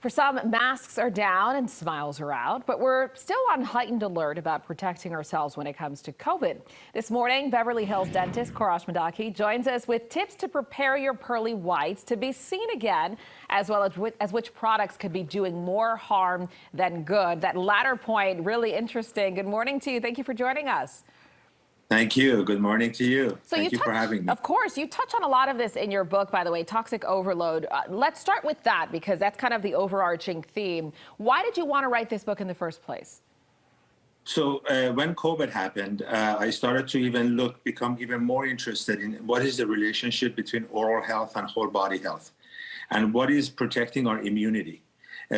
For some, masks are down and smiles are out, but we're still on heightened alert about protecting ourselves when it comes to COVID. This morning, Beverly Hills dentist Kourosh Maddahi joins us with tips to prepare your pearly whites to be seen again, as well as which products could be doing more harm than good. That latter point, really interesting. Good morning to you. Thank you for joining us. Thank you. Good morning to you. So Thank you for having me. Of course, you touch on a lot of this in your book, by the way, Toxic Overload. Let's start with that because that's kind of the overarching theme. Why did you want to write this book in the first place? So when COVID happened, I started to become even more interested in what is the relationship between oral health and whole body health, and what is protecting our immunity.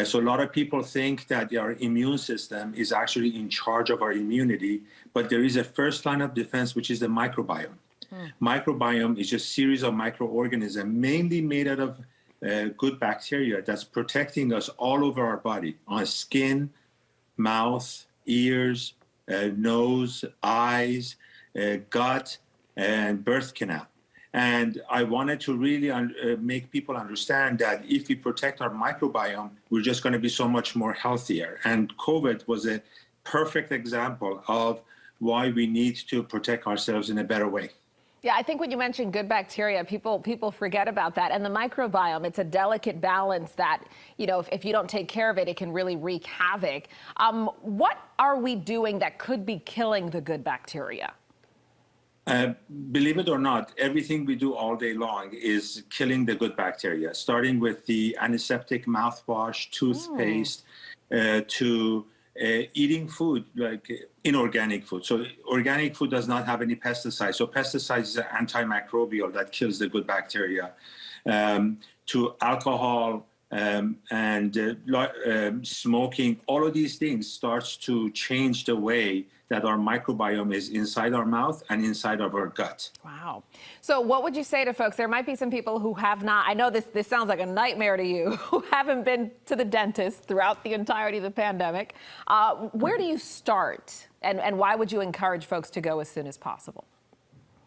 So a lot of people think that our immune system is actually in charge of our immunity, but there is a first line of defense, which is the microbiome. Microbiome is just a series of microorganisms mainly made out of good bacteria that's protecting us all over our body, on skin, mouth, ears, nose, eyes, gut, and birth canal. And I wanted to really make people understand that if we protect our microbiome, we're just going to be so much more healthier. And COVID was a perfect example of why we need to protect ourselves in a better way. Yeah, I think when you mention good bacteria, people forget about that. And the microbiome, it's a delicate balance that, you know, if you don't take care of it, it can really wreak havoc. What are we doing that could be killing the good bacteria? Believe it or not, everything we do all day long is killing the good bacteria, starting with the antiseptic mouthwash, toothpaste, to eating food, like inorganic food. So organic food does not have any pesticides. So pesticides is an antimicrobial that kills the good bacteria. To alcohol and smoking, all of these things starts to change the way that our microbiome is inside our mouth and inside of our gut. Wow. So what would you say to folks? There might be some people who have not, I know this sounds like a nightmare to you, who haven't been to the dentist throughout the entirety of the pandemic. Where do you start? And why would you encourage folks to go as soon as possible?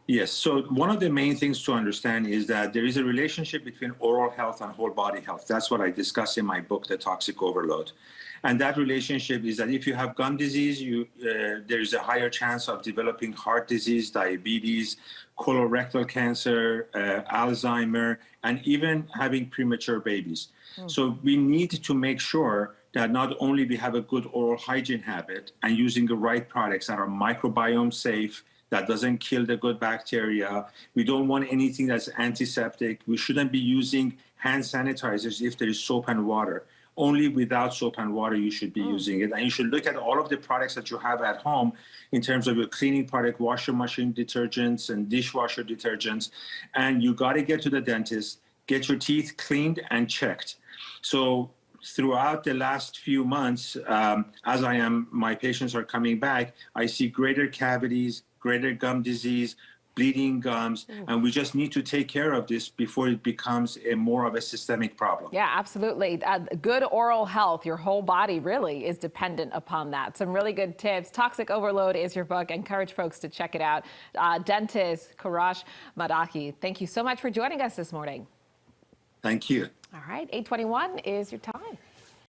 Yes, so one of the main things to understand is that there is a relationship between oral health and whole body health. That's what I discuss in my book, The Toxic Overload. And that relationship is that if you have gum disease, there's a higher chance of developing heart disease, diabetes, colorectal cancer, Alzheimer, and even having premature babies. So we need to make sure that not only we have a good oral hygiene habit and using the right products that are microbiome safe, that doesn't kill the good bacteria. We don't want anything that's antiseptic. We shouldn't be using hand sanitizers if there is soap and water. Only without soap and water you should be using it. And you should look at all of the products that you have at home in terms of your cleaning product, washer machine detergents and dishwasher detergents. And you got to get to the dentist, get your teeth cleaned and checked. So throughout the last few months, as my patients are coming back, I see greater cavities, greater gum disease, bleeding gums, and we just need to take care of this before it becomes more of a systemic problem. Yeah, absolutely. Good oral health, your whole body really is dependent upon that. Some really good tips. Toxic Overload is your book. I encourage folks to check it out. Dentist Kourosh Maddahi, thank you so much for joining us this morning. Thank you. All right, 8:21 is your time.